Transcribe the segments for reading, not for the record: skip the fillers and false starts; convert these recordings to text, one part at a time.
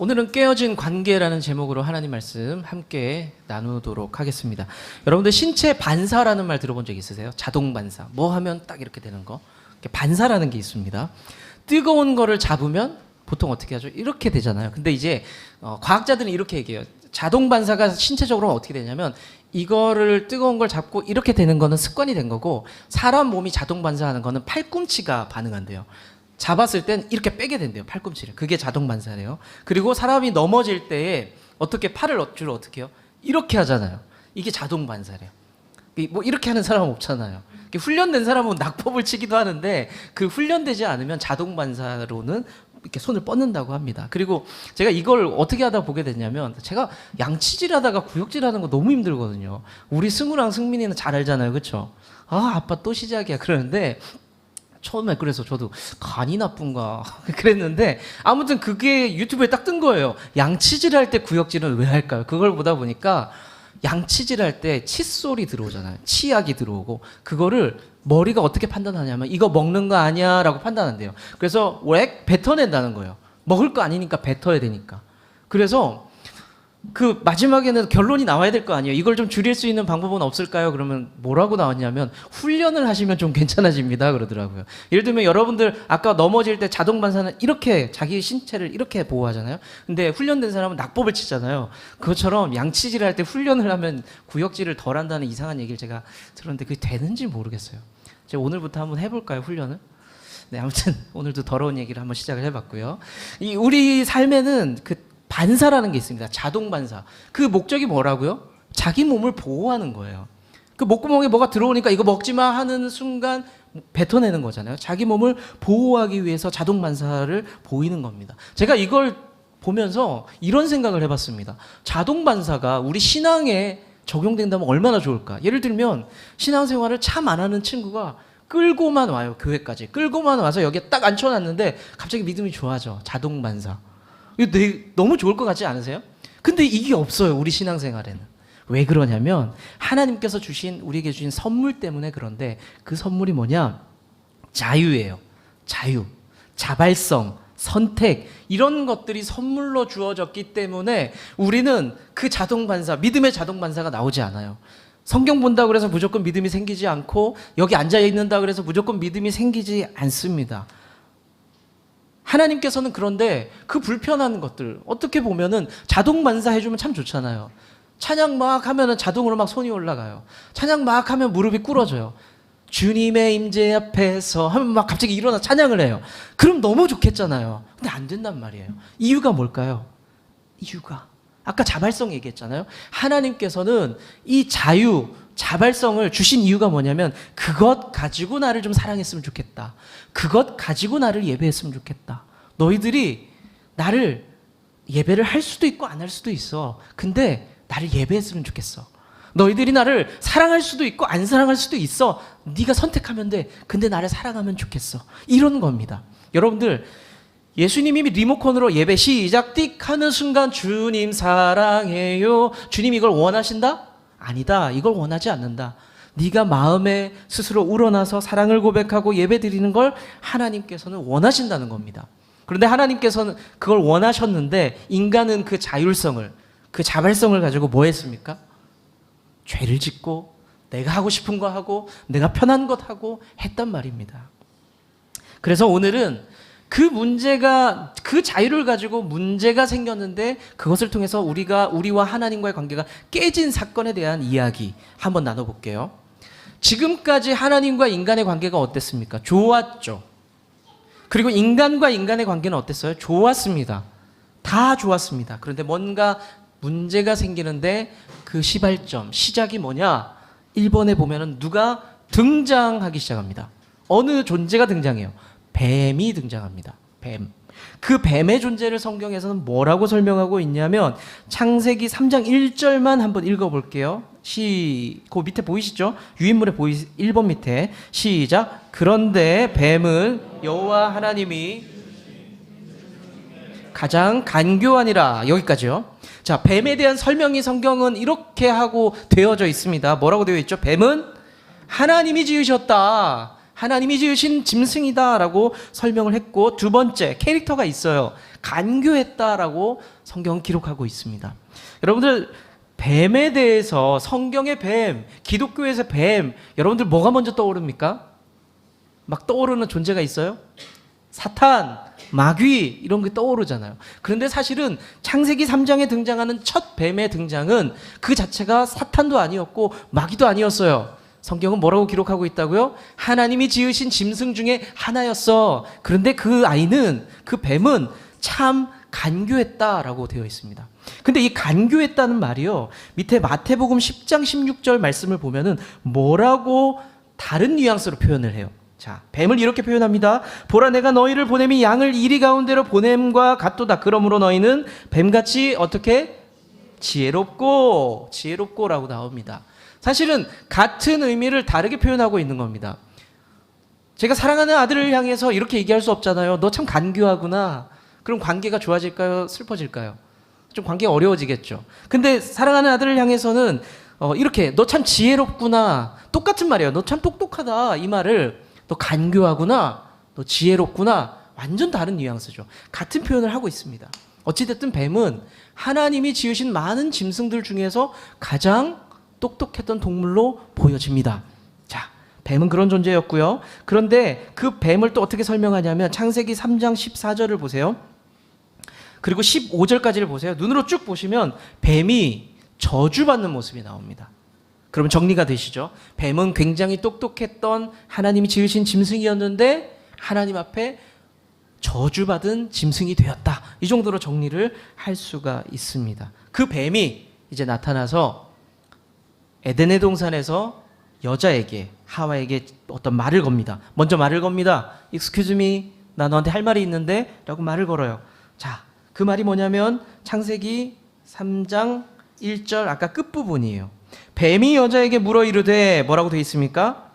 오늘은 깨어진 관계라는 제목으로 하나님 말씀 함께 나누도록 하겠습니다. 여러분들 신체 반사라는 말 들어본 적 있으세요? 자동 반사. 뭐 하면 딱 이렇게 되는 거. 반사라는 게 있습니다. 뜨거운 거를 잡으면 보통 어떻게 하죠? 이렇게 되잖아요. 근데 이제 과학자들은 이렇게 얘기해요. 자동 반사가 신체적으로 어떻게 되냐면 이거를 뜨거운 걸 잡고 이렇게 되는 거는 습관이 된 거고, 사람 몸이 자동 반사하는 거는 팔꿈치가 반응한대요. 잡았을 땐 이렇게 빼게 된대요, 팔꿈치를. 그게 자동 반사래요. 그리고 사람이 넘어질 때에 어떻게 팔을 주로 어떻게 해요? 이렇게 하잖아요. 이게 자동 반사래요. 뭐 이렇게 하는 사람은 없잖아요. 훈련된 사람은 낙법을 치기도 하는데 그 훈련되지 않으면 자동 반사로는 이렇게 손을 뻗는다고 합니다. 그리고 제가 이걸 어떻게 하다 보게 됐냐면, 제가 양치질 하다가 구역질 하는 거 너무 힘들거든요. 우리 승우랑 승민이는 잘 알잖아요. 그렇죠? 아, 아빠 또 시작이야. 그러는데 처음에 그래서 저도 간이 나쁜가 그랬는데, 아무튼 그게 유튜브에 딱 뜬 거예요. 양치질 할 때 구역질은 왜 할까요? 그걸 보다 보니까 양치질 할 때 칫솔이 들어오잖아요. 치약이 들어오고, 그거를 머리가 어떻게 판단하냐면 이거 먹는 거 아니야 라고 판단한대요. 그래서 왜 뱉어낸다는 거예요. 먹을 거 아니니까 뱉어야 되니까. 그래서 그 마지막에는 결론이 나와야 될 거 아니에요. 이걸 좀 줄일 수 있는 방법은 없을까요? 그러면 뭐라고 나왔냐면, 훈련을 하시면 좀 괜찮아집니다 그러더라고요. 예를 들면 여러분들 아까 넘어질 때 자동 반사는 이렇게 자기 신체를 이렇게 보호하잖아요. 근데 훈련된 사람은 낙법을 치잖아요. 그것처럼 양치질 할 때 훈련을 하면 구역질을 덜 한다는 이상한 얘기를 제가 들었는데 그게 되는지 모르겠어요. 제가 오늘부터 한번 해볼까요, 훈련을? 네, 아무튼 오늘도 더러운 얘기를 한번 시작을 해봤고요. 우리 삶에는 그 반사라는 게 있습니다. 자동 반사. 그 목적이 뭐라고요? 자기 몸을 보호하는 거예요. 그 목구멍에 뭐가 들어오니까 이거 먹지 마 하는 순간 뱉어내는 거잖아요. 자기 몸을 보호하기 위해서 자동 반사를 보이는 겁니다. 제가 이걸 보면서 이런 생각을 해봤습니다. 자동 반사가 우리 신앙에 적용된다면 얼마나 좋을까? 예를 들면 신앙생활을 참 안 하는 친구가 끌고만 와요. 교회까지. 끌고만 와서 여기에 딱 앉혀놨는데 갑자기 믿음이 좋아져. 자동 반사. 이거 너무 좋을 것 같지 않으세요? 근데 이게 없어요, 우리 신앙생활에는. 왜 그러냐면 하나님께서 우리에게 주신 선물 때문에 그런데, 그 선물이 뭐냐? 자유예요. 자유, 자발성, 선택, 이런 것들이 선물로 주어졌기 때문에 우리는 그 자동 반사, 믿음의 자동 반사가 나오지 않아요. 성경 본다고 그래서 무조건 믿음이 생기지 않고, 여기 앉아 있는다 그래서 무조건 믿음이 생기지 않습니다. 하나님께서는 그런데 그 불편한 것들 어떻게 보면은 자동 반사 해주면 참 좋잖아요. 찬양 막 하면은 자동으로 막 손이 올라가요. 찬양 막 하면 무릎이 꿇어져요. 주님의 임재 앞에서 하면 막 갑자기 일어나 찬양을 해요. 그럼 너무 좋겠잖아요. 근데 안 된단 말이에요. 이유가 뭘까요? 이유가 아까 자발성 얘기했잖아요. 하나님께서는 이 자유, 자발성을 주신 이유가 뭐냐면, 그것 가지고 나를 좀 사랑했으면 좋겠다. 그것 가지고 나를 예배했으면 좋겠다. 너희들이 나를 예배를 할 수도 있고 안 할 수도 있어. 근데 나를 예배했으면 좋겠어. 너희들이 나를 사랑할 수도 있고 안 사랑할 수도 있어. 네가 선택하면 돼. 근데 나를 사랑하면 좋겠어. 이런 겁니다. 여러분들, 예수님이 리모컨으로 예배 시작 띡 하는 순간 주님 사랑해요. 주님 이걸 원하신다? 아니다. 이걸 원하지 않는다. 네가 마음에 스스로 우러나서 사랑을 고백하고 예배 드리는 걸 하나님께서는 원하신다는 겁니다. 그런데 하나님께서는 그걸 원하셨는데, 인간은 그 자율성을, 그 자발성을 가지고 뭐 했습니까? 죄를 짓고 내가 하고 싶은 거 하고 내가 편한 것 하고 했단 말입니다. 그래서 오늘은 그 자유를 가지고 문제가 생겼는데, 그것을 통해서 우리와 하나님과의 관계가 깨진 사건에 대한 이야기 한번 나눠볼게요. 지금까지 하나님과 인간의 관계가 어땠습니까? 좋았죠. 그리고 인간과 인간의 관계는 어땠어요? 좋았습니다. 다 좋았습니다. 그런데 뭔가 문제가 생기는데, 그 시작이 뭐냐? 1번에 보면은 누가 등장하기 시작합니다. 어느 존재가 등장해요? 뱀이 등장합니다. 뱀. 그 뱀의 존재를 성경에서는 뭐라고 설명하고 있냐면, 창세기 3장 1절만 한번 읽어볼게요. 그 밑에 보이시죠? 유인물에 1번 밑에 시작. 그런데 뱀은 여호와 하나님이 가장 간교하니라. 여기까지요. 자, 뱀에 대한 설명이 성경은 이렇게 하고 되어져 있습니다. 뭐라고 되어 있죠? 뱀은 하나님이 지으셨다. 하나님이 지으신 짐승이다 라고 설명을 했고, 두 번째 캐릭터가 있어요. 간교했다라고 성경은 기록하고 있습니다. 여러분들 뱀에 대해서 성경의 뱀, 기독교에서 뱀, 여러분들 뭐가 먼저 떠오릅니까? 막 떠오르는 존재가 있어요? 사탄, 마귀 이런 게 떠오르잖아요. 그런데 사실은 창세기 3장에 등장하는 첫 뱀의 등장은 그 자체가 사탄도 아니었고 마귀도 아니었어요. 성경은 뭐라고 기록하고 있다고요? 하나님이 지으신 짐승 중에 하나였어. 그런데 그 아이는, 그 뱀은 참 간교했다라고 되어 있습니다. 근데 이 간교했다는 말이요, 밑에 마태복음 10장 16절 말씀을 보면은 뭐라고 다른 뉘앙스로 표현을 해요. 자, 뱀을 이렇게 표현합니다. 보라, 내가 너희를 보냄이 양을 이리 가운데로 보냄과 같도다. 그러므로 너희는 뱀같이 어떻게? 지혜롭고라고 나옵니다. 사실은 같은 의미를 다르게 표현하고 있는 겁니다. 제가 사랑하는 아들을 향해서 이렇게 얘기할 수 없잖아요. 너 참 간교하구나. 그럼 관계가 좋아질까요? 슬퍼질까요? 좀 관계가 어려워지겠죠. 근데 사랑하는 아들을 향해서는 이렇게 너 참 지혜롭구나. 똑같은 말이에요. 너 참 똑똑하다. 이 말을 너 간교하구나. 너 지혜롭구나. 완전 다른 뉘앙스죠. 같은 표현을 하고 있습니다. 어찌됐든 뱀은 하나님이 지으신 많은 짐승들 중에서 가장 똑똑했던 동물로 보여집니다. 자, 뱀은 그런 존재였고요. 그런데 그 뱀을 또 어떻게 설명하냐면 창세기 3장 14절을 보세요. 그리고 15절까지를 보세요. 눈으로 쭉 보시면 뱀이 저주받는 모습이 나옵니다. 그러면 정리가 되시죠? 뱀은 굉장히 똑똑했던 하나님이 지으신 짐승이었는데 하나님 앞에 저주받은 짐승이 되었다. 이 정도로 정리를 할 수가 있습니다. 그 뱀이 이제 나타나서 에덴의 동산에서 여자에게, 하와에게 어떤 말을 겁니다. 먼저 말을 겁니다. Excuse me, 나 너한테 할 말이 있는데 라고 말을 걸어요. 자, 그 말이 뭐냐면 창세기 3장 1절 아까 끝부분이에요. 뱀이 여자에게 물어 이르되 뭐라고 되어 있습니까?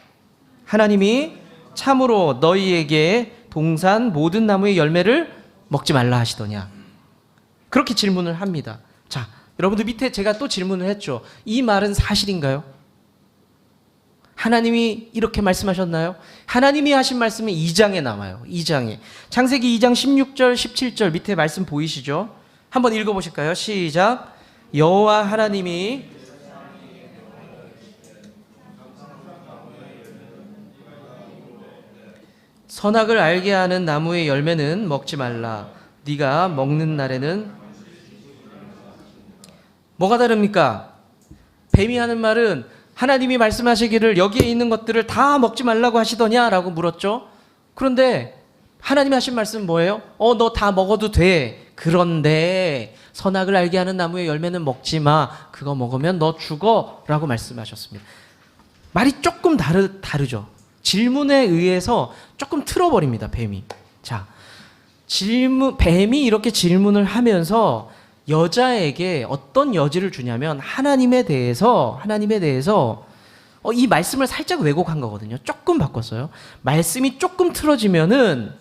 하나님이 참으로 너희에게 동산 모든 나무의 열매를 먹지 말라 하시더냐. 그렇게 질문을 합니다. 자, 여러분들 밑에 제가 또 질문을 했죠. 이 말은 사실인가요? 하나님이 이렇게 말씀하셨나요? 하나님이 하신 말씀은 2장에 나와요. 2장에. 창세기 2장 16절 17절 밑에 말씀 보이시죠? 한번 읽어보실까요? 시작. 여호와 하나님이 선악을 알게 하는 나무의 열매는 먹지 말라. 네가 먹는 날에는 뭐가 다릅니까? 뱀이 하는 말은 하나님이 말씀하시기를 여기에 있는 것들을 다 먹지 말라고 하시더냐라고 물었죠. 그런데 하나님이 하신 말씀은 뭐예요? 너 다 먹어도 돼. 그런데 선악을 알게 하는 나무의 열매는 먹지 마. 그거 먹으면 너 죽어 라고 말씀하셨습니다. 말이 조금 다르죠. 질문에 의해서 조금 틀어버립니다. 뱀이. 자, 뱀이 이렇게 질문을 하면서 여자에게 어떤 여지를 주냐면 하나님에 대해서 이 말씀을 살짝 왜곡한 거거든요. 조금 바꿨어요. 말씀이 조금 틀어지면은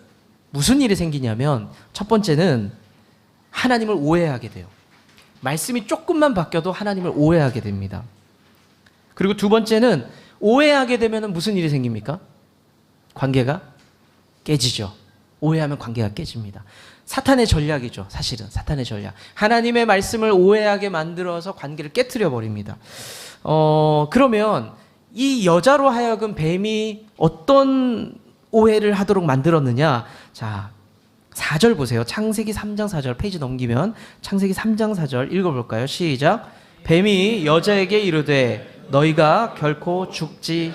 무슨 일이 생기냐면 첫 번째는 하나님을 오해하게 돼요. 말씀이 조금만 바뀌어도 하나님을 오해하게 됩니다. 그리고 두 번째는 오해하게 되면은 무슨 일이 생깁니까? 관계가 깨지죠. 오해하면 관계가 깨집니다. 사탄의 전략이죠. 사실은 사탄의 전략. 하나님의 말씀을 오해하게 만들어서 관계를 깨트려 버립니다. 그러면 이 여자로 하여금 뱀이 어떤 오해를 하도록 만들었느냐? 자, 4절 보세요. 창세기 3장 4절 페이지 넘기면 창세기 3장 4절 읽어볼까요? 시작. 뱀이 여자에게 이르되 너희가 결코 죽지.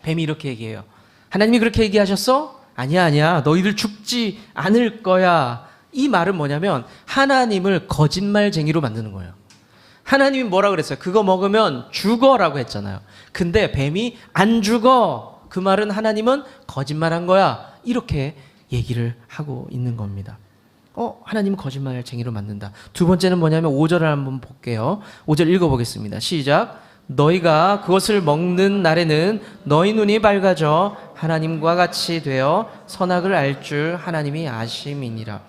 뱀이 이렇게 얘기해요. 하나님이 그렇게 얘기하셨어? 아니야. 너희들 죽지 않을 거야. 이 말은 뭐냐면 하나님을 거짓말쟁이로 만드는 거예요. 하나님이 뭐라 그랬어요? 그거 먹으면 죽어라고 했잖아요. 근데 뱀이 안 죽어. 그 말은 하나님은 거짓말한 거야. 이렇게 얘기를 하고 있는 겁니다. 하나님은 거짓말쟁이로 만든다. 두 번째는 뭐냐면 5절을 한번 볼게요. 5절 읽어보겠습니다. 시작. 너희가 그것을 먹는 날에는 너희 눈이 밝아져 하나님과 같이 되어 선악을 알 줄 하나님이 아심이니라.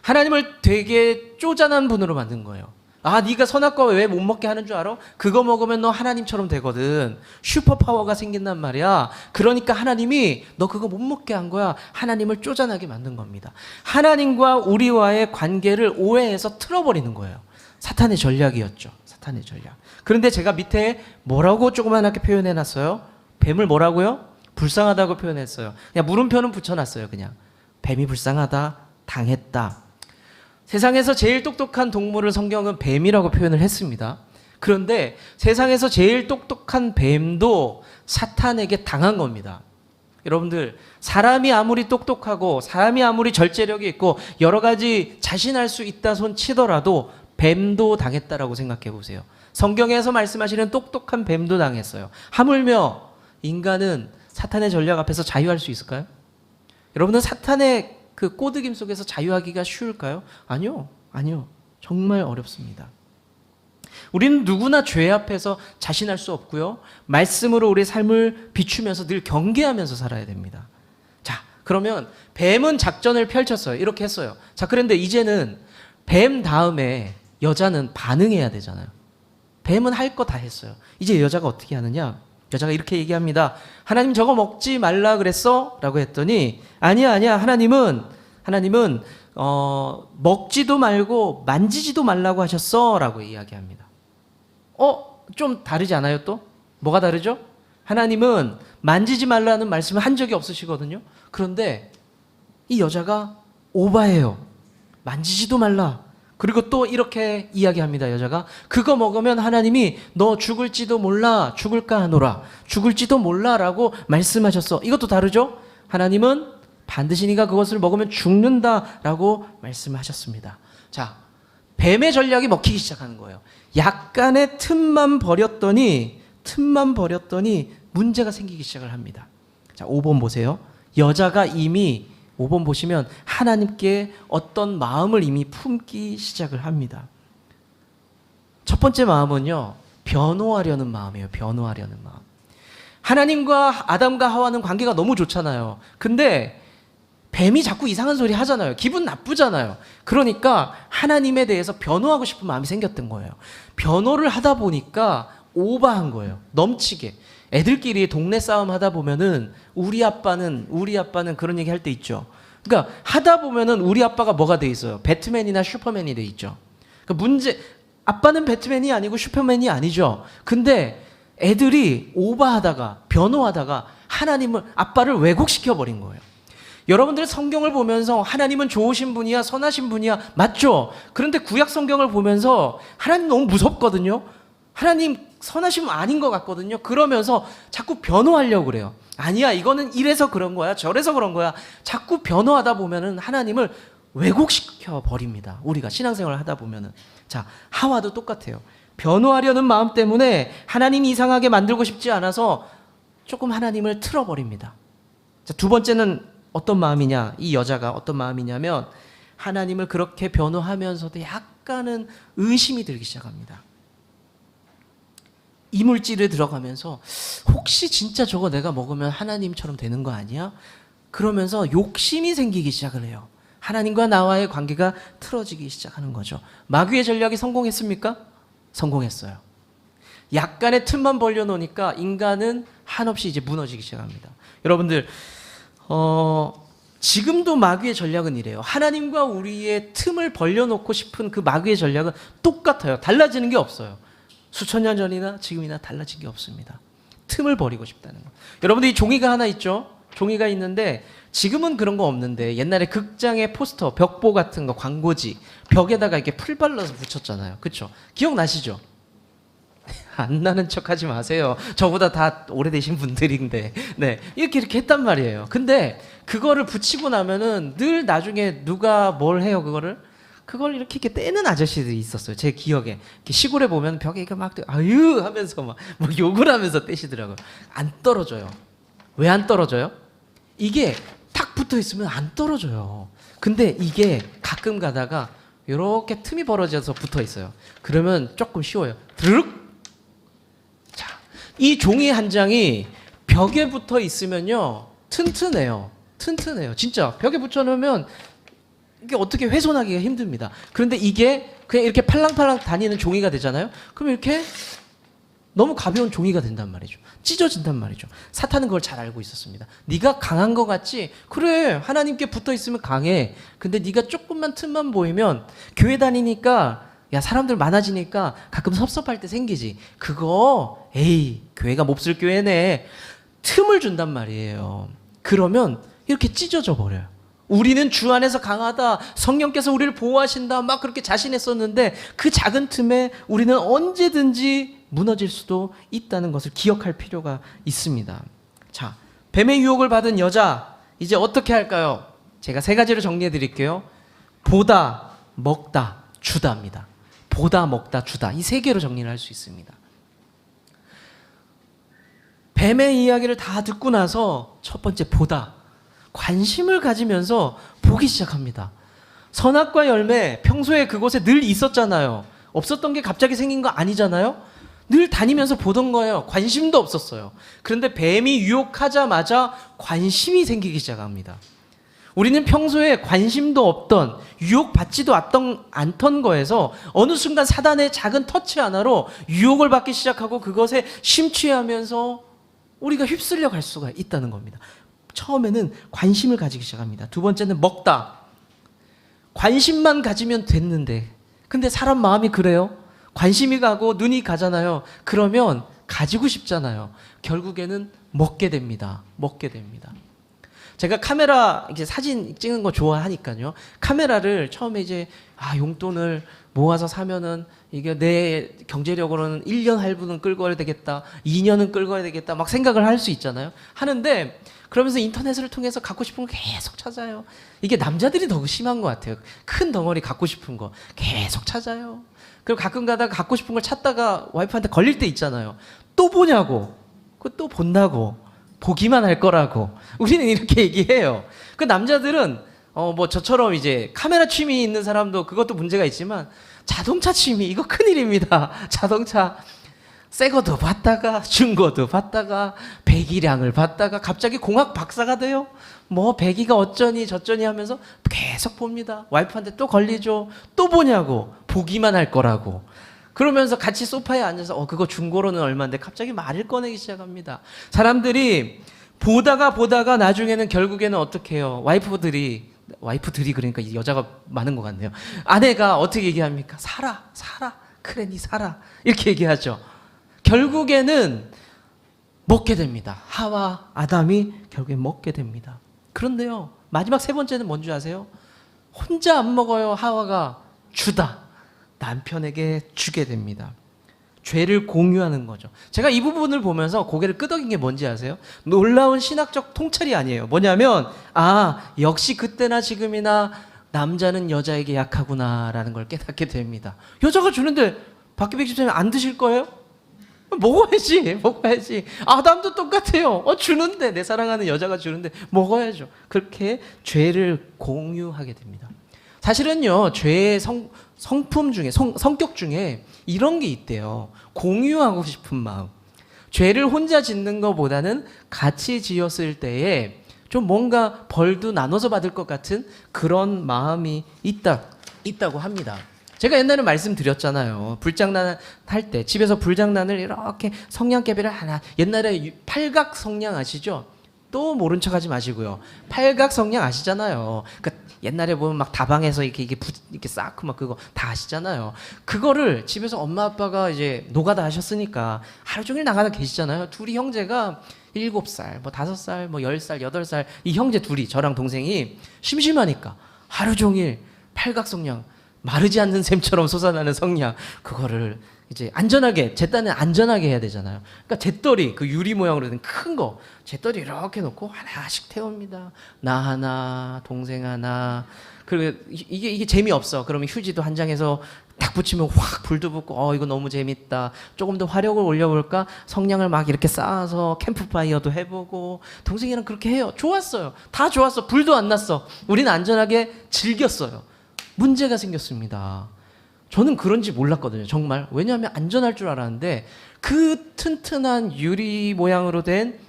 하나님을 되게 쪼잔한 분으로 만든 거예요. 아, 네가 선악과 왜 못 먹게 하는 줄 알아? 그거 먹으면 너 하나님처럼 되거든. 슈퍼파워가 생긴단 말이야. 그러니까 하나님이 너 그거 못 먹게 한 거야. 하나님을 쪼잔하게 만든 겁니다. 하나님과 우리와의 관계를 오해해서 틀어버리는 거예요. 사탄의 전략이었죠. 사탄의 전략. 그런데 제가 밑에 뭐라고 조그만하게 표현해놨어요? 뱀을 뭐라고요? 불쌍하다고 표현했어요. 그냥 물음표는 붙여놨어요. 그냥 뱀이 불쌍하다, 당했다. 세상에서 제일 똑똑한 동물을 성경은 뱀이라고 표현을 했습니다. 그런데 세상에서 제일 똑똑한 뱀도 사탄에게 당한 겁니다. 여러분들, 사람이 아무리 똑똑하고 사람이 아무리 절제력이 있고 여러 가지 자신할 수 있다 손 치더라도 뱀도 당했다라고 생각해 보세요. 성경에서 말씀하시는 똑똑한 뱀도 당했어요. 하물며 인간은 사탄의 전략 앞에서 자유할 수 있을까요? 여러분은 사탄의 그 꼬드김 속에서 자유하기가 쉬울까요? 아니요. 정말 어렵습니다. 우리는 누구나 죄 앞에서 자신할 수 없고요. 말씀으로 우리의 삶을 비추면서 늘 경계하면서 살아야 됩니다. 자, 그러면 뱀은 작전을 펼쳤어요. 이렇게 했어요. 자, 그런데 이제는 뱀 다음에 여자는 반응해야 되잖아요. 뱀은 할 거 다 했어요. 이제 여자가 어떻게 하느냐? 여자가 이렇게 얘기합니다. 하나님 저거 먹지 말라 그랬어? 라고 했더니 아니야. 하나님은 먹지도 말고 만지지도 말라고 하셨어? 라고 이야기합니다. 좀 다르지 않아요 또? 뭐가 다르죠? 하나님은 만지지 말라는 말씀을 한 적이 없으시거든요. 그런데 이 여자가 오바해요. 만지지도 말라. 그리고 또 이렇게 이야기합니다. 여자가 그거 먹으면 하나님이 너 죽을지도 몰라 죽을까 하노라 죽을지도 몰라라고 말씀하셨어. 이것도 다르죠? 하나님은 반드시 네가 그것을 먹으면 죽는다라고 말씀하셨습니다. 자, 뱀의 전략이 먹히기 시작하는 거예요. 약간의 틈만 버렸더니 문제가 생기기 시작을 합니다. 자, 5번 보세요. 여자가 이미 5번 보시면 하나님께 어떤 마음을 이미 품기 시작을 합니다. 첫 번째 마음은요, 변호하려는 마음이에요. 변호하려는 마음. 하나님과 아담과 하와는 관계가 너무 좋잖아요. 근데 뱀이 자꾸 이상한 소리 하잖아요. 기분 나쁘잖아요. 그러니까 하나님에 대해서 변호하고 싶은 마음이 생겼던 거예요. 변호를 하다 보니까 오버한 거예요. 넘치게. 애들끼리 동네 싸움 하다 보면은 우리 아빠는 그런 얘기 할 때 있죠. 그러니까 하다 보면은 우리 아빠가 뭐가 돼 있어요? 배트맨이나 슈퍼맨이 돼 있죠. 그러니까 아빠는 배트맨이 아니고 슈퍼맨이 아니죠. 근데 애들이 오버하다가 변호하다가 아빠를 왜곡시켜 버린 거예요. 여러분들 성경을 보면서 하나님은 좋으신 분이야, 선하신 분이야, 맞죠? 그런데 구약 성경을 보면서 하나님 너무 무섭거든요. 하나님 선하신 분 아닌 것 같거든요. 그러면서 자꾸 변호하려고 그래요. 아니야, 이거는 이래서 그런 거야, 저래서 그런 거야. 자꾸 변호하다 보면은 하나님을 왜곡시켜 버립니다. 우리가 신앙생활을 하다 보면은. 자, 하와도 똑같아요. 변호하려는 마음 때문에 하나님이 이상하게 만들고 싶지 않아서 조금 하나님을 틀어버립니다. 자, 두 번째는 어떤 마음이냐? 이 여자가 어떤 마음이냐면 하나님을 그렇게 변호하면서도 약간은 의심이 들기 시작합니다. 이물질에 들어가면서 혹시 진짜 저거 내가 먹으면 하나님처럼 되는 거 아니야? 그러면서 욕심이 생기기 시작을 해요. 하나님과 나와의 관계가 틀어지기 시작하는 거죠. 마귀의 전략이 성공했습니까? 성공했어요. 약간의 틈만 벌려놓으니까 인간은 한없이 이제 무너지기 시작합니다. 여러분들 지금도 마귀의 전략은 이래요. 하나님과 우리의 틈을 벌려놓고 싶은 그 마귀의 전략은 똑같아요. 달라지는 게 없어요. 수천 년 전이나 지금이나 달라진 게 없습니다. 틈을 버리고 싶다는 거. 여러분들 이 종이가 하나 있죠? 종이가 있는데 지금은 그런 거 없는데 옛날에 극장의 포스터, 벽보 같은 거, 광고지 벽에다가 이렇게 풀 발라서 붙였잖아요. 그렇죠? 기억나시죠? 안 나는 척하지 마세요. 저보다 다 오래되신 분들인데, 네, 이렇게 했단 말이에요. 근데 그거를 붙이고 나면은 늘 나중에 누가 뭘 해요? 그걸 이렇게 떼는 아저씨들이 있었어요. 제 기억에. 이렇게 시골에 보면 벽에 이거 막 아유 하면서 막 욕을 하면서 떼시더라고요. 안 떨어져요. 왜 안 떨어져요? 이게 탁 붙어 있으면 안 떨어져요. 근데 이게 가끔 가다가 이렇게 틈이 벌어져서 붙어 있어요. 그러면 조금 쉬워요. 드륵. 자, 이 종이 한 장이 벽에 붙어 있으면요 튼튼해요. 진짜 벽에 붙여놓으면 이게 어떻게 훼손하기가 힘듭니다. 그런데 이게 그냥 이렇게 팔랑팔랑 다니는 종이가 되잖아요. 그럼 이렇게 너무 가벼운 종이가 된단 말이죠. 찢어진단 말이죠. 사탄은 그걸 잘 알고 있었습니다. 네가 강한 것 같지? 그래, 하나님께 붙어 있으면 강해. 근데 네가 조금만 틈만 보이면 교회 다니니까 야 사람들 많아지니까 가끔 섭섭할 때 생기지. 그거 에이 교회가 몹쓸 교회네. 틈을 준단 말이에요. 그러면 이렇게 찢어져 버려요. 우리는 주 안에서 강하다. 성령께서 우리를 보호하신다. 막 그렇게 자신했었는데 그 작은 틈에 우리는 언제든지 무너질 수도 있다는 것을 기억할 필요가 있습니다. 자, 뱀의 유혹을 받은 여자 이제 어떻게 할까요? 제가 세 가지로 정리해 드릴게요. 보다, 먹다, 주다입니다. 보다, 먹다, 주다. 이 세 개로 정리를 할 수 있습니다. 뱀의 이야기를 다 듣고 나서 첫 번째 보다. 관심을 가지면서 보기 시작합니다. 선악과 열매 평소에 그곳에 늘 있었잖아요. 없었던 게 갑자기 생긴 거 아니잖아요. 늘 다니면서 보던 거예요. 관심도 없었어요. 그런데 뱀이 유혹하자마자 관심이 생기기 시작합니다. 우리는 평소에 관심도 없던 유혹받지도 않던 거에서 어느 순간 사단의 작은 터치 하나로 유혹을 받기 시작하고 그것에 심취하면서 우리가 휩쓸려 갈 수가 있다는 겁니다. 처음에는 관심을 가지기 시작합니다. 두 번째는 먹다. 관심만 가지면 됐는데 근데 사람 마음이 그래요. 관심이 가고 눈이 가잖아요. 그러면 가지고 싶잖아요. 결국에는 먹게 됩니다. 먹게 됩니다. 제가 카메라 이제 사진 찍는 거 좋아하니까요. 카메라를 처음에 이제 용돈을 모아서 사면은 이게 내 경제력으로는 1년 할부는 끌고 가야 되겠다. 2년은 끌고 가야 되겠다. 막 생각을 할 수 있잖아요. 하는데 그러면서 인터넷을 통해서 갖고 싶은 거 계속 찾아요. 이게 남자들이 더 심한 것 같아요. 큰 덩어리 갖고 싶은 거 계속 찾아요. 그리고 가끔 가다가 갖고 싶은 걸 찾다가 와이프한테 걸릴 때 있잖아요. 또 보냐고. 그거 또 본다고. 보기만 할 거라고. 우리는 이렇게 얘기해요. 그 남자들은 뭐 저처럼 이제 카메라 취미 있는 사람도 그것도 문제가 있지만 자동차 취미 이거 큰일입니다. 자동차 새 거도 봤다가 중고도 봤다가 배기량을 봤다가 갑자기 공학 박사가 돼요. 뭐 배기가 어쩌니 저쩌니 하면서 계속 봅니다. 와이프한테 또 걸리죠. 또 보냐고. 보기만 할 거라고. 그러면서 같이 소파에 앉아서 그거 중고로는 얼마인데 갑자기 말을 꺼내기 시작합니다. 사람들이 보다가 나중에는 결국에는 어떻게 해요? 와이프들이 그러니까 여자가 많은 것 같네요. 아내가 어떻게 얘기합니까? 살아 그래 니 살아 이렇게 얘기하죠. 결국에는 먹게 됩니다. 하와 아담이 결국엔 먹게 됩니다. 그런데요 마지막 세 번째는 뭔지 아세요? 혼자 안 먹어요. 하와가 주다. 남편에게 주게 됩니다. 죄를 공유하는 거죠. 제가 이 부분을 보면서 고개를 끄덕인 게 뭔지 아세요? 놀라운 신학적 통찰이 아니에요. 뭐냐면 역시 그때나 지금이나 남자는 여자에게 약하구나라는 걸 깨닫게 됩니다. 여자가 주는데 박기백 집사님 안 드실 거예요? 먹어야지. 아담도 똑같아요. 주는데 내 사랑하는 여자가 주는데 먹어야죠. 그렇게 죄를 공유하게 됩니다. 사실은요 죄의 성품 중에 성격 중에 이런 게 있대요. 공유하고 싶은 마음. 죄를 혼자 짓는 것보다는 같이 지었을 때에 좀 뭔가 벌도 나눠서 받을 것 같은 그런 마음이 있다고 합니다. 제가 옛날에 말씀드렸잖아요. 불장난 할 때 집에서 불장난을 이렇게 성냥개비를 하나. 옛날에 팔각 성냥 아시죠? 또 모른 척하지 마시고요. 팔각 성냥 아시잖아요. 그러니까 옛날에 보면 막 다방에서 이렇게 쌓고 막 그거 다 아시잖아요. 그거를 집에서 엄마 아빠가 이제 노가다 하셨으니까 하루 종일 나가다 계시잖아요. 둘이 형제가 7살, 뭐 5살, 뭐 10살, 8살 이 형제 둘이 저랑 동생이 심심하니까 하루 종일 팔각 성냥 마르지 않는 샘처럼 솟아나는 성냥 그거를 이제 안전하게 제 딴에 안전하게 해야 되잖아요. 그러니까 잿더리 그 유리 모양으로 된 큰 거 잿더리 이렇게 놓고 하나씩 태웁니다. 나 하나 동생 하나. 그리고 이게 재미없어. 그러면 휴지도 한 장에서 딱 붙이면 확 불도 붙고 이거 너무 재밌다. 조금 더 화력을 올려볼까? 성냥을 막 이렇게 쌓아서 캠프파이어도 해보고 동생이랑 그렇게 해요. 좋았어요. 다 좋았어. 불도 안 났어. 우리는 안전하게 즐겼어요. 문제가 생겼습니다. 저는 그런지 몰랐거든요. 정말. 왜냐하면 안전할 줄 알았는데 그 튼튼한 유리 모양으로 된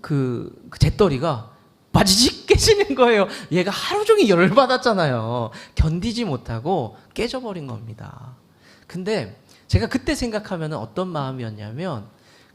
그 잿더리가 바지직 깨지는 거예요. 얘가 하루 종일 열받았잖아요. 견디지 못하고 깨져버린 겁니다. 근데 제가 그때 생각하면 어떤 마음이었냐면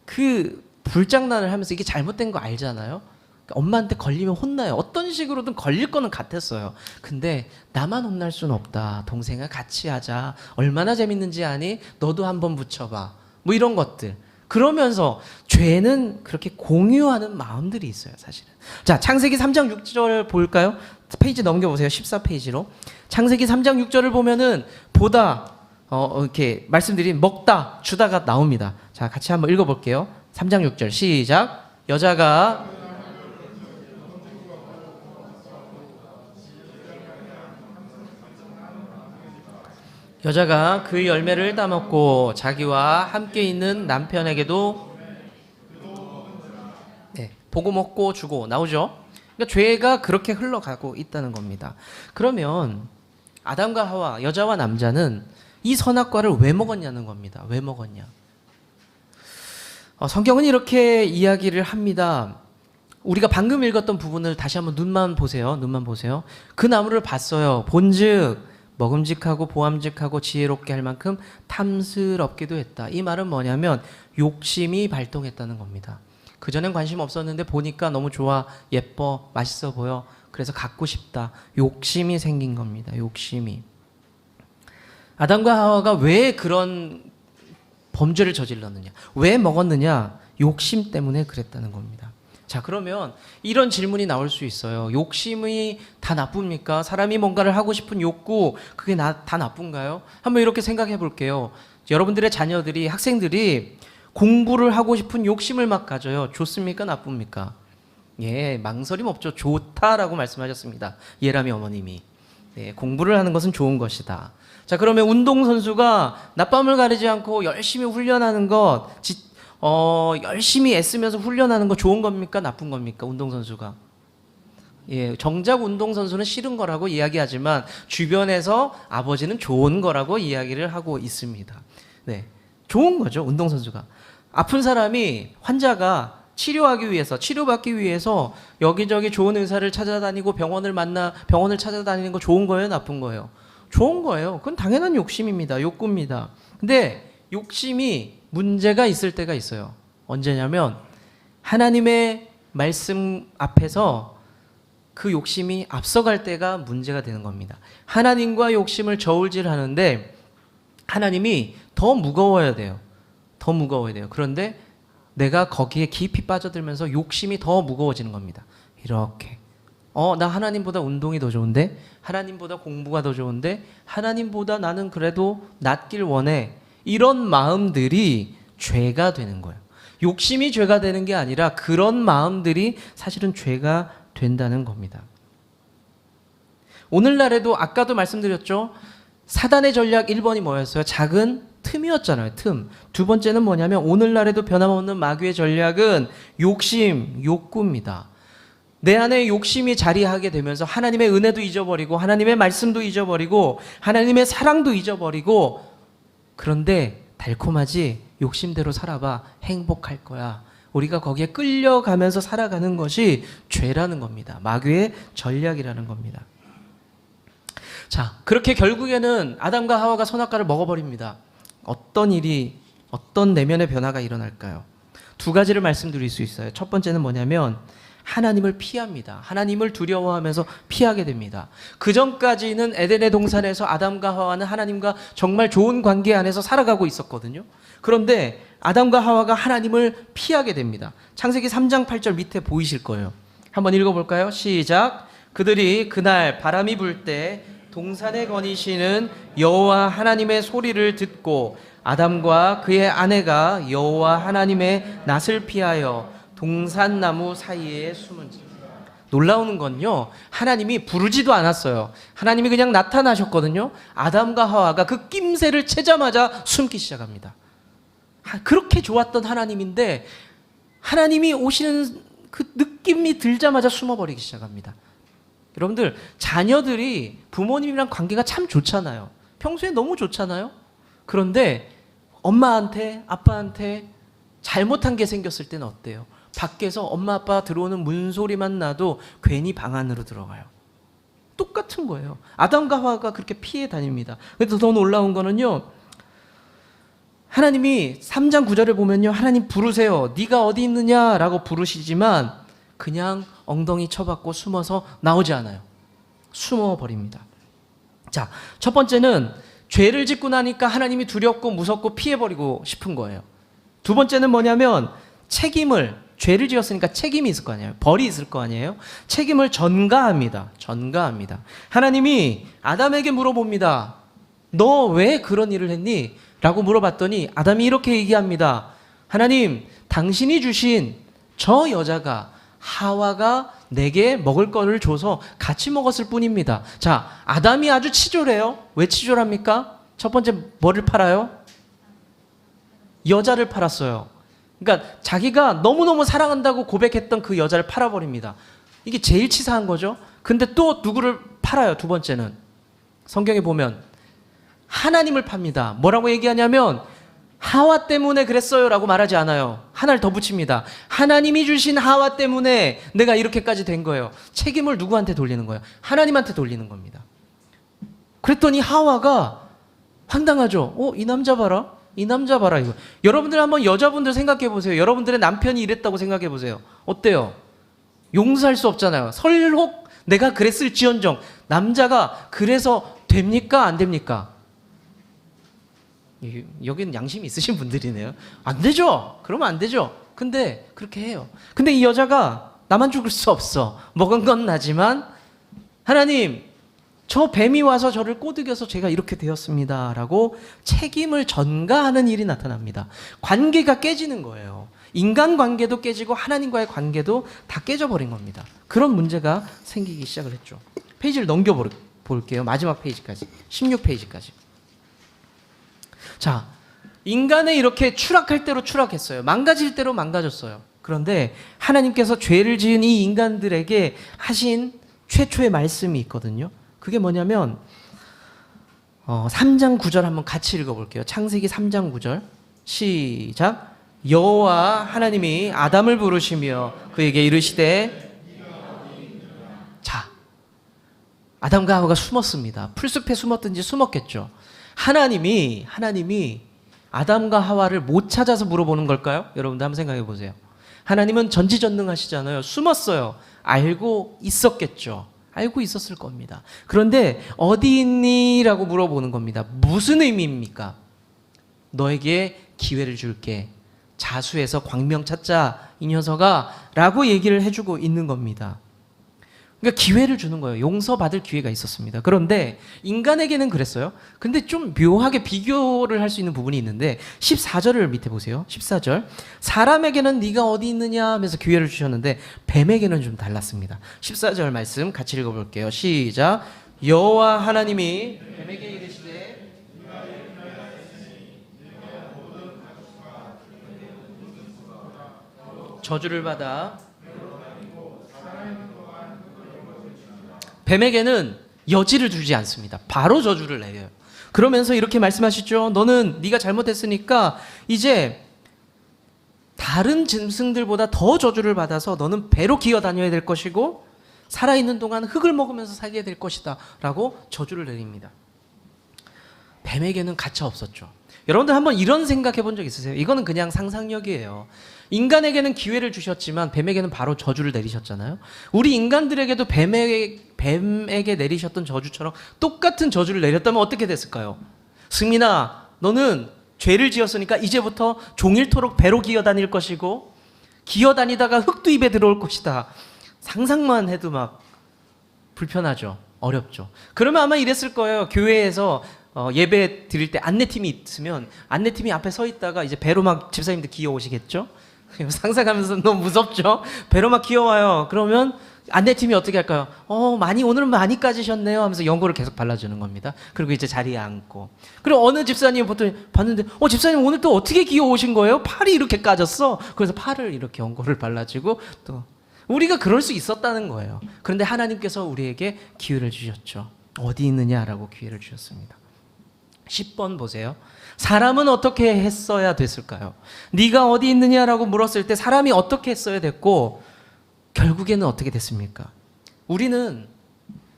그 불장난을 하면서 이게 잘못된 거 알잖아요. 엄마한테 걸리면 혼나요. 어떤 식으로든 걸릴 거는 같았어요. 근데 나만 혼날 수는 없다. 동생아 같이 하자. 얼마나 재밌는지 아니? 너도 한번 붙여봐. 뭐 이런 것들. 그러면서 죄는 그렇게 공유하는 마음들이 있어요, 사실은. 자, 창세기 3장 6절 볼까요? 페이지 넘겨보세요. 14페이지로. 창세기 3장 6절을 보면은 보다 이렇게 말씀드린 먹다, 주다가 나옵니다. 자, 같이 한번 읽어볼게요. 3장 6절 시작. 여자가 그 열매를 따먹고 자기와 함께 있는 남편에게도 보고 먹고 주고 나오죠. 그러니까 죄가 그렇게 흘러가고 있다는 겁니다. 그러면 아담과 하와, 여자와 남자는 이 선악과를 왜 먹었냐는 겁니다. 왜 먹었냐? 성경은 이렇게 이야기를 합니다. 우리가 방금 읽었던 부분을 다시 한번 눈만 보세요. 그 나무를 봤어요. 본즉 먹음직하고 보암직하고 지혜롭게 할 만큼 탐스럽기도 했다. 이 말은 뭐냐면 욕심이 발동했다는 겁니다. 그전엔 관심 없었는데 보니까 너무 좋아, 예뻐, 맛있어 보여. 그래서 갖고 싶다. 욕심이 생긴 겁니다. 욕심이. 아담과 하와가 왜 그런 범죄를 저질렀느냐? 왜 먹었느냐? 욕심 때문에 그랬다는 겁니다. 자, 그러면 이런 질문이 나올 수 있어요. 욕심이 다 나쁩니까? 사람이 뭔가를 하고 싶은 욕구, 그게 다 나쁜가요? 한번 이렇게 생각해 볼게요. 여러분들의 자녀들이, 학생들이 공부를 하고 싶은 욕심을 막 가져요. 좋습니까? 나쁩니까? 예, 망설임 없죠. 좋다라고 말씀하셨습니다. 예람이 어머님이. 네, 공부를 하는 것은 좋은 것이다. 자, 그러면 운동선수가 낮밤을 가리지 않고 열심히 훈련하는 것, 열심히 애쓰면서 훈련하는 거 좋은 겁니까? 나쁜 겁니까? 운동선수가. 예, 정작 운동선수는 싫은 거라고 이야기하지만 주변에서 아버지는 좋은 거라고 이야기를 하고 있습니다. 네, 좋은 거죠, 운동선수가. 아픈 사람이, 환자가 치료받기 위해서 여기저기 좋은 의사를 찾아다니고 병원을 찾아다니는 거 좋은 거예요? 나쁜 거예요? 좋은 거예요. 그건 당연한 욕심입니다. 욕구입니다. 근데 욕심이 문제가 있을 때가 있어요. 언제냐면 하나님의 말씀 앞에서 그 욕심이 앞서갈 때가 문제가 되는 겁니다. 하나님과 욕심을 저울질하는데 하나님이 더 무거워야 돼요. 더 무거워야 돼요. 그런데 내가 거기에 깊이 빠져들면서 욕심이 더 무거워지는 겁니다. 이렇게. 나 하나님보다 운동이 더 좋은데? 하나님보다 공부가 더 좋은데? 하나님보다 나는 그래도 낫길 원해. 이런 마음들이 죄가 되는 거예요. 욕심이 죄가 되는 게 아니라 그런 마음들이 사실은 죄가 된다는 겁니다. 오늘날에도 아까도 말씀드렸죠. 사단의 전략 1번이 뭐였어요? 작은 틈이었잖아요. 틈. 두 번째는 뭐냐면 오늘날에도 변함없는 마귀의 전략은 욕심, 욕구입니다. 내 안에 욕심이 자리하게 되면서 하나님의 은혜도 잊어버리고 하나님의 말씀도 잊어버리고 하나님의 사랑도 잊어버리고, 그런데 달콤하지? 욕심대로 살아봐. 행복할 거야. 우리가 거기에 끌려가면서 살아가는 것이 죄라는 겁니다. 마귀의 전략이라는 겁니다. 자, 그렇게 결국에는 아담과 하와가 선악과를 먹어버립니다. 어떤 내면의 변화가 일어날까요? 두 가지를 말씀드릴 수 있어요. 첫 번째는 뭐냐면 하나님을 피합니다. 하나님을 두려워하면서 피하게 됩니다. 그 전까지는 에덴의 동산에서 아담과 하와는 하나님과 정말 좋은 관계 안에서 살아가고 있었거든요. 그런데 아담과 하와가 하나님을 피하게 됩니다. 창세기 3장 8절 밑에 보이실 거예요. 한번 읽어볼까요? 시작. 그들이 그날 바람이 불 때 동산에 거니시는 여호와 하나님의 소리를 듣고 아담과 그의 아내가 여호와 하나님의 낯을 피하여 동산나무 사이에 숨은. 놀라운 건요, 하나님이 부르지도 않았어요. 하나님이 그냥 나타나셨거든요. 아담과 하와가 그 낌새를 채자마자 숨기 시작합니다. 그렇게 좋았던 하나님인데 하나님이 오시는 그 느낌이 들자마자 숨어버리기 시작합니다. 여러분들, 자녀들이 부모님이랑 관계가 참 좋잖아요. 평소에 너무 좋잖아요. 그런데 엄마한테, 아빠한테 잘못한 게 생겼을 때는 어때요? 밖에서 엄마 아빠 들어오는 문소리만 나도 괜히 방 안으로 들어가요. 똑같은 거예요. 아담과 하와가 그렇게 피해 다닙니다. 그래서 더 놀라운 거는요, 하나님이 3장 9절을 보면요, 하나님 부르세요. 네가 어디 있느냐라고 부르시지만 그냥 엉덩이 쳐박고 숨어서 나오지 않아요. 숨어버립니다. 자, 첫 번째는 죄를 짓고 나니까 하나님이 두렵고 무섭고 피해버리고 싶은 거예요. 두 번째는 뭐냐면 죄를 지었으니까 책임이 있을 거 아니에요. 벌이 있을 거 아니에요. 책임을 전가합니다. 하나님이 아담에게 물어봅니다. 너 왜 그런 일을 했니? 라고 물어봤더니 아담이 이렇게 얘기합니다. 하나님, 당신이 주신 저 여자가, 하와가 내게 먹을 거를 줘서 같이 먹었을 뿐입니다. 자, 아담이 아주 치졸해요. 왜 치졸합니까? 첫 번째, 뭐를 팔아요? 여자를 팔았어요. 그러니까 자기가 너무너무 사랑한다고 고백했던 그 여자를 팔아버립니다. 이게 제일 치사한 거죠. 근데 또 누구를 팔아요? 두 번째는 성경에 보면 하나님을 팝니다. 뭐라고 얘기하냐면 하와 때문에 그랬어요 라고 말하지 않아요. 하나를 더 붙입니다. 하나님이 주신 하와 때문에 내가 이렇게까지 된 거예요. 책임을 누구한테 돌리는 거예요? 하나님한테 돌리는 겁니다. 그랬더니 하와가 황당하죠. 이 남자 봐라. 이거. 여러분들 한번 여자분들 생각해 보세요. 여러분들의 남편이 이랬다고 생각해 보세요. 어때요? 용서할 수 없잖아요. 설혹 내가 그랬을지언정 남자가 그래서 됩니까? 안 됩니까? 여기는 양심이 있으신 분들이네요. 안 되죠. 그러면 안 되죠. 근데 그렇게 해요. 근데 이 여자가 나만 죽을 수 없어. 먹은 건 나지만 하나님, 저 뱀이 와서 저를 꼬드겨서 제가 이렇게 되었습니다 라고 책임을 전가하는 일이 나타납니다. 관계가 깨지는 거예요. 인간관계도 깨지고 하나님과의 관계도 다 깨져버린 겁니다. 그런 문제가 생기기 시작을 했죠. 페이지를 넘겨볼게요. 마지막 페이지까지, 16페이지까지. 자, 인간의 이렇게 추락할 대로 추락했어요. 망가질 대로 망가졌어요. 그런데 하나님께서 죄를 지은 이 인간들에게 하신 최초의 말씀이 있거든요. 그게 뭐냐면 3장 9절 한번 같이 읽어볼게요. 창세기 3장 9절 시작. 여호와 하나님이 아담을 부르시며 그에게 이르시되, 자, 아담과 하와가 숨었습니다. 풀숲에 숨었든지 숨었겠죠. 하나님이 아담과 하와를 못 찾아서 물어보는 걸까요? 여러분들 한번 생각해 보세요. 하나님은 전지전능하시잖아요. 숨었어요. 알고 있었겠죠. 알고 있었을 겁니다. 그런데 어디 있니? 라고 물어보는 겁니다. 무슨 의미입니까? 너에게 기회를 줄게. 자수해서 광명 찾자 이 녀석아 라고 얘기를 해주고 있는 겁니다. 그러니까 기회를 주는 거예요. 용서받을 기회가 있었습니다. 그런데 인간에게는 그랬어요. 근데 좀 묘하게 비교를 할 수 있는 부분이 있는데 14절을 밑에 보세요. 14절. 사람에게는 네가 어디 있느냐 하면서 기회를 주셨는데 뱀에게는 좀 달랐습니다. 14절 말씀 같이 읽어볼게요. 시작. 여호와 하나님이 뱀에게 이르시되, 저주를 받아 뱀에게는 여지를 주지 않습니다. 바로 저주를 내려요. 그러면서 이렇게 말씀하시죠. 너는 네가 잘못했으니까 이제 다른 짐승들보다 더 저주를 받아서 너는 배로 기어 다녀야 될 것이고 살아있는 동안 흙을 먹으면서 살게 될 것이다 라고 저주를 내립니다. 뱀에게는 가차 없었죠. 여러분들 한번 이런 생각해 본 적 있으세요? 이거는 그냥 상상력이에요. 인간에게는 기회를 주셨지만 뱀에게는 바로 저주를 내리셨잖아요. 우리 인간들에게도 뱀에게 내리셨던 저주처럼 똑같은 저주를 내렸다면 어떻게 됐을까요? 승민아, 너는 죄를 지었으니까 이제부터 종일토록 배로 기어다닐 것이고 기어다니다가 흙도 입에 들어올 것이다. 상상만 해도 막 불편하죠. 어렵죠. 그러면 아마 이랬을 거예요. 교회에서 예배 드릴 때 안내팀이 있으면 안내팀이 앞에 서 있다가 이제 배로 막 집사님들 기어오시겠죠? 상상하면서 너무 무섭죠? 배로 막 기어와요. 그러면 안내팀이 어떻게 할까요? 오늘은 많이 까지셨네요 하면서 연고를 계속 발라주는 겁니다. 그리고 이제 자리에 앉고. 그리고 어느 집사님 보통 봤는데, 집사님 오늘 또 어떻게 기어오신 거예요? 팔이 이렇게 까졌어. 그래서 팔을 이렇게 연고를 발라주고 또. 우리가 그럴 수 있었다는 거예요. 그런데 하나님께서 우리에게 기회를 주셨죠. 어디 있느냐라고 기회를 주셨습니다. 10번 보세요. 사람은 어떻게 했어야 됐을까요? 네가 어디 있느냐라고 물었을 때 사람이 어떻게 했어야 됐고 결국에는 어떻게 됐습니까? 우리는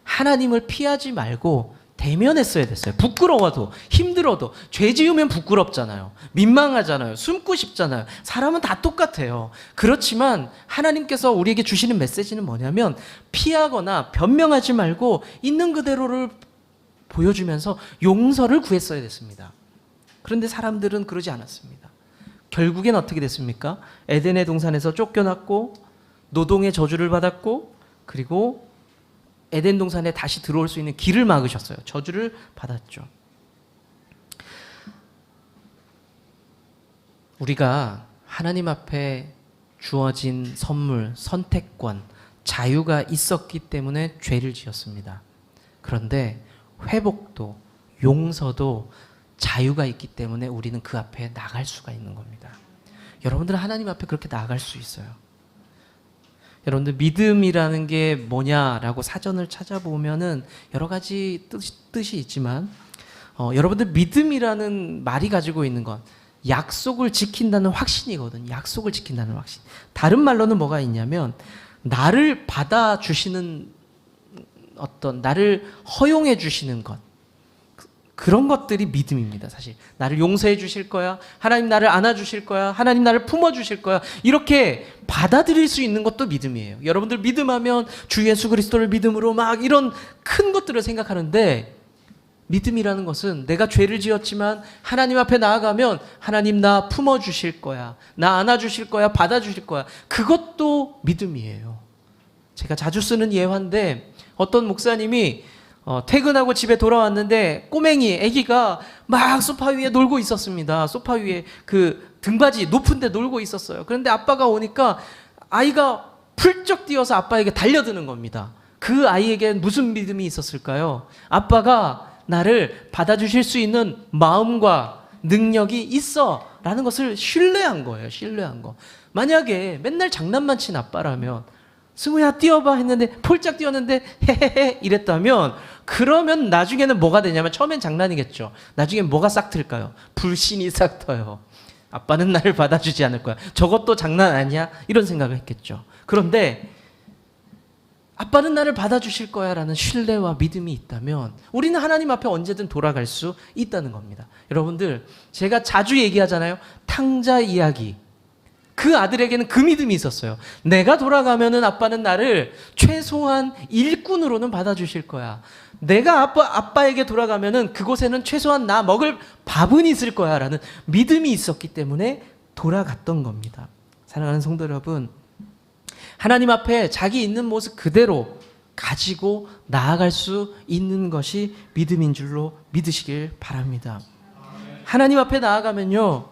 하나님을 피하지 말고 대면했어야 됐어요. 부끄러워도 힘들어도 죄 지으면 부끄럽잖아요. 민망하잖아요. 숨고 싶잖아요. 사람은 다 똑같아요. 그렇지만 하나님께서 우리에게 주시는 메시지는 뭐냐면 피하거나 변명하지 말고 있는 그대로를 보여주면서 용서를 구했어야 됐습니다. 그런데 사람들은 그러지 않았습니다. 결국엔 어떻게 됐습니까? 에덴의 동산에서 쫓겨났고 노동의 저주를 받았고 그리고 에덴 동산에 다시 들어올 수 있는 길을 막으셨어요. 저주를 받았죠. 우리가 하나님 앞에 주어진 선물, 선택권, 자유가 있었기 때문에 죄를 지었습니다. 그런데 회복도 용서도 자유가 있기 때문에 우리는 그 앞에 나갈 수가 있는 겁니다. 여러분들은 하나님 앞에 그렇게 나갈 수 있어요. 여러분들 믿음이라는 게 뭐냐라고 사전을 찾아보면은 여러 가지 뜻이 있지만 여러분들 믿음이라는 말이 가지고 있는 건 약속을 지킨다는 확신이거든요. 약속을 지킨다는 확신. 다른 말로는 뭐가 있냐면 나를 받아주시는 어떤 나를 허용해 주시는 것, 그런 것들이 믿음입니다. 사실 나를 용서해 주실 거야, 하나님 나를 안아 주실 거야, 하나님 나를 품어 주실 거야, 이렇게 받아들일 수 있는 것도 믿음이에요. 여러분들 믿음하면 주 예수 그리스도를 믿음으로 막 이런 큰 것들을 생각하는데, 믿음이라는 것은 내가 죄를 지었지만 하나님 앞에 나아가면 하나님 나 품어 주실 거야, 나 안아 주실 거야, 받아 주실 거야, 그것도 믿음이에요. 제가 자주 쓰는 예화인데 어떤 목사님이 퇴근하고 집에 돌아왔는데 꼬맹이 아기가 막 소파 위에 놀고 있었습니다. 소파 위에 그 등받이 높은 데 놀고 있었어요. 그런데 아빠가 오니까 아이가 풀쩍 뛰어서 아빠에게 달려드는 겁니다. 그 아이에겐 무슨 믿음이 있었을까요? 아빠가 나를 받아주실 수 있는 마음과 능력이 있어 라는 것을 신뢰한 거예요. 신뢰한 거. 만약에 맨날 장난만 친 아빠라면 승우야 뛰어봐 했는데 폴짝 뛰었는데 헤헤헤 이랬다면, 그러면 나중에는 뭐가 되냐면, 처음엔 장난이겠죠. 나중엔 뭐가 싹 틀까요? 불신이 싹 터요. 아빠는 나를 받아주지 않을 거야, 저것도 장난 아니야, 이런 생각을 했겠죠. 그런데 아빠는 나를 받아주실 거야 라는 신뢰와 믿음이 있다면 우리는 하나님 앞에 언제든 돌아갈 수 있다는 겁니다. 여러분들, 제가 자주 얘기하잖아요. 탕자 이야기. 그 아들에게는 그 믿음이 있었어요. 내가 돌아가면은 아빠는 나를 최소한 일꾼으로는 받아주실 거야. 내가 아빠에게 돌아가면은 그곳에는 최소한 나 먹을 밥은 있을 거야 라는 믿음이 있었기 때문에 돌아갔던 겁니다. 사랑하는 성도 여러분, 하나님 앞에 자기 있는 모습 그대로 가지고 나아갈 수 있는 것이 믿음인 줄로 믿으시길 바랍니다. 하나님 앞에 나아가면요,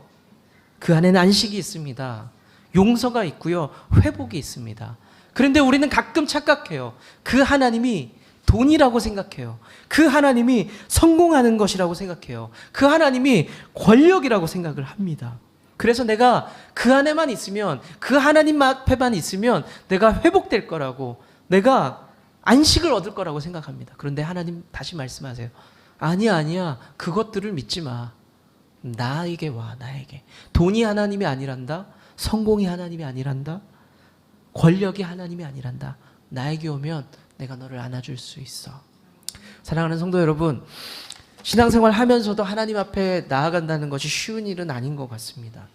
그 안에는 안식이 있습니다. 용서가 있고요, 회복이 있습니다. 그런데 우리는 가끔 착각해요. 그 하나님이 돈이라고 생각해요. 그 하나님이 성공하는 것이라고 생각해요. 그 하나님이 권력이라고 생각을 합니다. 그래서 내가 그 안에만 있으면, 그 하나님 앞에만 있으면 내가 회복될 거라고, 내가 안식을 얻을 거라고 생각합니다. 그런데 하나님 다시 말씀하세요. 아니야. 그것들을 믿지 마. 나에게 와, 나에게. 돈이 하나님이 아니란다. 성공이 하나님이 아니란다. 권력이 하나님이 아니란다. 나에게 오면 내가 너를 안아줄 수 있어. 사랑하는 성도 여러분, 신앙생활 하면서도 하나님 앞에 나아간다는 것이 쉬운 일은 아닌 것 같습니다.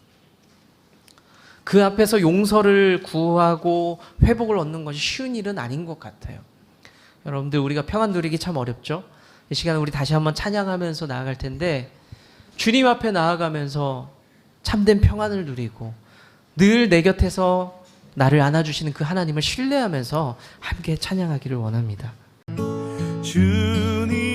그 앞에서 용서를 구하고 회복을 얻는 것이 쉬운 일은 아닌 것 같아요. 여러분들, 우리가 평안 누리기 참 어렵죠? 이 시간 우리 다시 한번 찬양하면서 나아갈 텐데, 주님 앞에 나아가면서 참된 평안을 누리고 늘 내 곁에서 나를 안아주시는 그 하나님을 신뢰하면서 함께 찬양하기를 원합니다. 주님